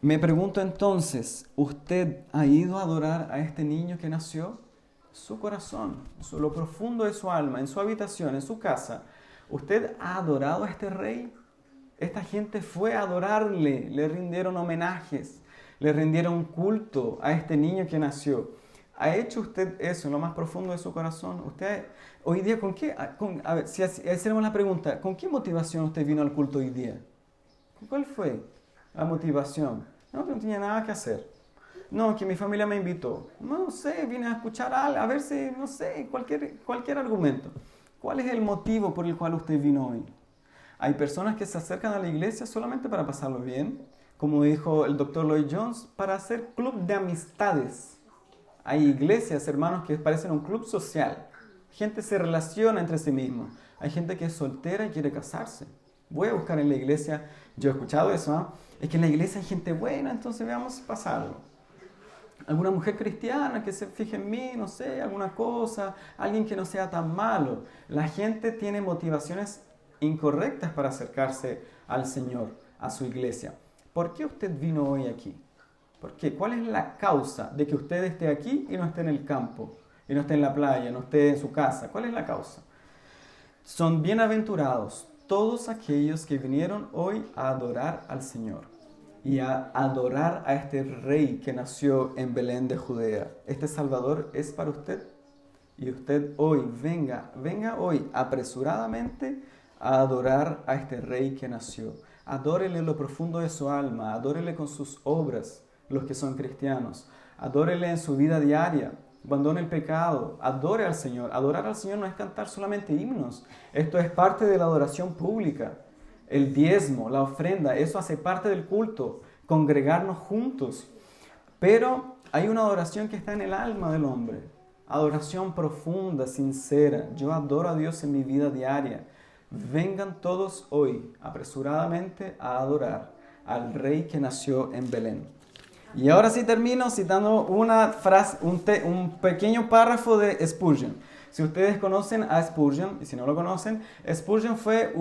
Me pregunto entonces, ¿usted ha ido a adorar a este niño que nació? Su corazón, lo profundo de su alma, en su habitación, en su casa. ¿Usted ha adorado a este rey? Esta gente fue a adorarle, le rindieron homenajes, le rindieron culto a este niño que nació. ¿Ha hecho usted eso en lo más profundo de su corazón? Usted hoy día, a ver, si hacemos la pregunta, ¿con qué motivación usted vino al culto hoy día? ¿Cuál fue la motivación? No, que no tenía nada que hacer. No, que mi familia me invitó. No sé, vine a escuchar a ver si, no sé, cualquier argumento. ¿Cuál es el motivo por el cual usted vino hoy? Hay personas que se acercan a la iglesia solamente para pasarlo bien, como dijo el Dr. Lloyd Jones, para hacer club de amistades. Hay iglesias, hermanos, que parecen un club social. Gente se relaciona entre sí mismos. Hay gente que es soltera y quiere casarse. Voy a buscar en la iglesia, yo he escuchado eso, es que en la iglesia hay gente buena, entonces veamos pasarlo. Alguna mujer cristiana que se fije en mí, no sé, alguna cosa, alguien que no sea tan malo. La gente tiene motivaciones incorrectas para acercarse al Señor, a su iglesia. ¿Por qué usted vino hoy aquí? ¿Por qué? ¿Cuál es la causa de que usted esté aquí y no esté en el campo, y no esté en la playa, no esté en su casa? ¿Cuál es la causa? Son bienaventurados todos aquellos que vinieron hoy a adorar al Señor y a adorar a este rey que nació en Belén de Judea. Este Salvador es para usted y usted hoy venga hoy apresuradamente a adorar a este rey que nació. Adórele en lo profundo de su alma, adórele con sus obras, los que son cristianos. Adórele en su vida diaria, abandone el pecado, adore al Señor. Adorar al Señor no es cantar solamente himnos. Esto es parte de la adoración pública. El diezmo, la ofrenda, eso hace parte del culto, congregarnos juntos. Pero hay una adoración que está en el alma del hombre. Adoración profunda, sincera. Yo adoro a Dios en mi vida diaria. Vengan todos hoy apresuradamente a adorar al Rey que nació en Belén. Y ahora sí termino citando una frase, un pequeño párrafo de Spurgeon. Si ustedes conocen a Spurgeon, y si no lo conocen, Spurgeon fue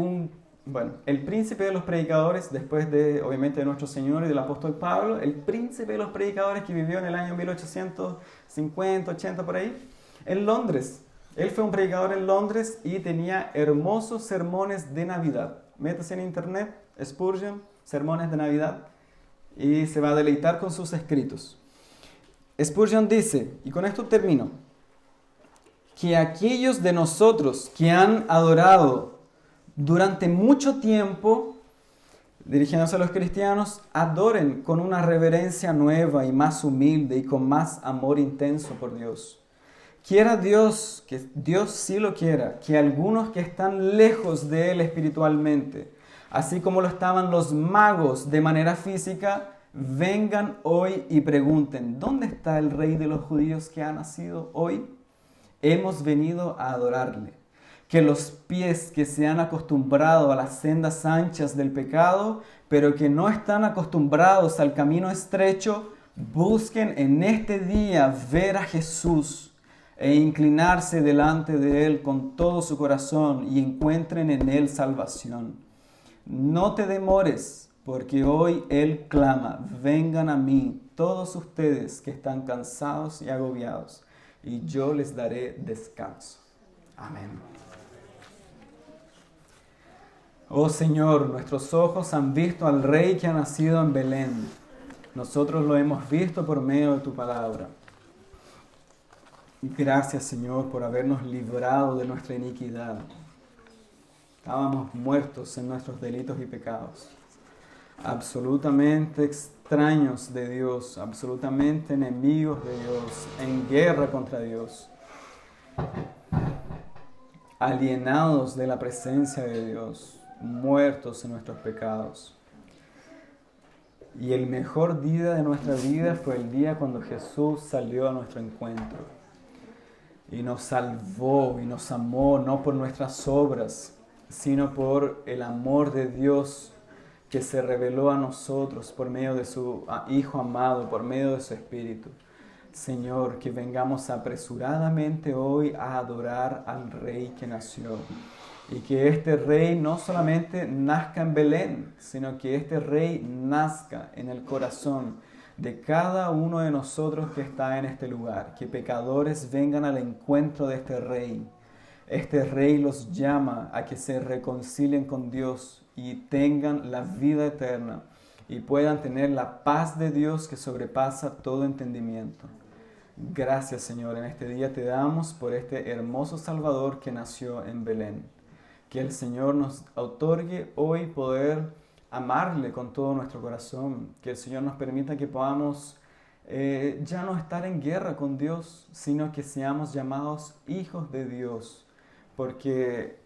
el príncipe de los predicadores, después de, obviamente, de nuestro Señor y del apóstol Pablo, el príncipe de los predicadores que vivió en el año 1850, 80 por ahí, en Londres. Él fue un predicador en Londres y tenía hermosos sermones de Navidad. Métase en internet, Spurgeon, sermones de Navidad, y se va a deleitar con sus escritos. Spurgeon dice, y con esto termino, que aquellos de nosotros que han adorado durante mucho tiempo, dirigiéndose a los cristianos, adoren con una reverencia nueva y más humilde y con más amor intenso por Dios. Quiera Dios, que Dios sí lo quiera, que algunos que están lejos de Él espiritualmente, así como lo estaban los magos de manera física, vengan hoy y pregunten, ¿dónde está el Rey de los judíos que ha nacido hoy? hemos venido a adorarle. Que los pies que se han acostumbrado a las sendas anchas del pecado, pero que no están acostumbrados al camino estrecho, busquen en este día ver a Jesús e inclinarse delante de Él con todo su corazón y encuentren en Él salvación. No te demores, porque hoy Él clama, vengan a mí todos ustedes que están cansados y agobiados, y yo les daré descanso. Amén. Oh Señor, nuestros ojos han visto al Rey que ha nacido en Belén. Nosotros lo hemos visto por medio de tu palabra. Gracias, Señor, por habernos librado de nuestra iniquidad. Estábamos muertos en nuestros delitos y pecados, absolutamente extraños de Dios, absolutamente enemigos de Dios, en guerra contra Dios, alienados de la presencia de Dios, muertos en nuestros pecados. Y el mejor día de nuestra vida fue el día cuando Jesús salió a nuestro encuentro y nos salvó y nos amó, no por nuestras obras, sino por el amor de Dios que se reveló a nosotros por medio de su Hijo amado, por medio de su Espíritu. Señor, que vengamos apresuradamente hoy a adorar al Rey que nació. Y que este Rey no solamente nazca en Belén, sino que este Rey nazca en el corazón de cada uno de nosotros que está en este lugar. Que pecadores vengan al encuentro de este Rey. Este Rey los llama a que se reconcilien con Dios y tengan la vida eterna y puedan tener la paz de Dios que sobrepasa todo entendimiento. Gracias, Señor, en este día te damos por este hermoso Salvador que nació en Belén. Que el Señor nos otorgue hoy poder amarle con todo nuestro corazón. Que el Señor nos permita que podamos ya no estar en guerra con Dios, sino que seamos llamados hijos de Dios. Porque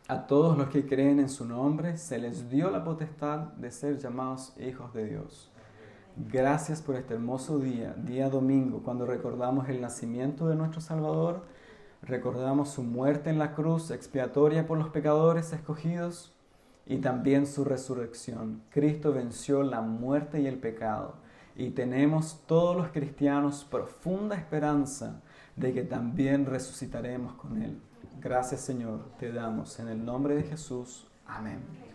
a todos los que creen en su nombre se les dio la potestad de ser llamados hijos de Dios. Gracias por este hermoso día, día domingo, cuando recordamos el nacimiento de nuestro Salvador, recordamos su muerte en la cruz expiatoria por los pecadores escogidos y también su resurrección. Cristo venció la muerte y el pecado y tenemos todos los cristianos profunda esperanza de que también resucitaremos con Él. Gracias, Señor, te damos en el nombre de Jesús. Amén.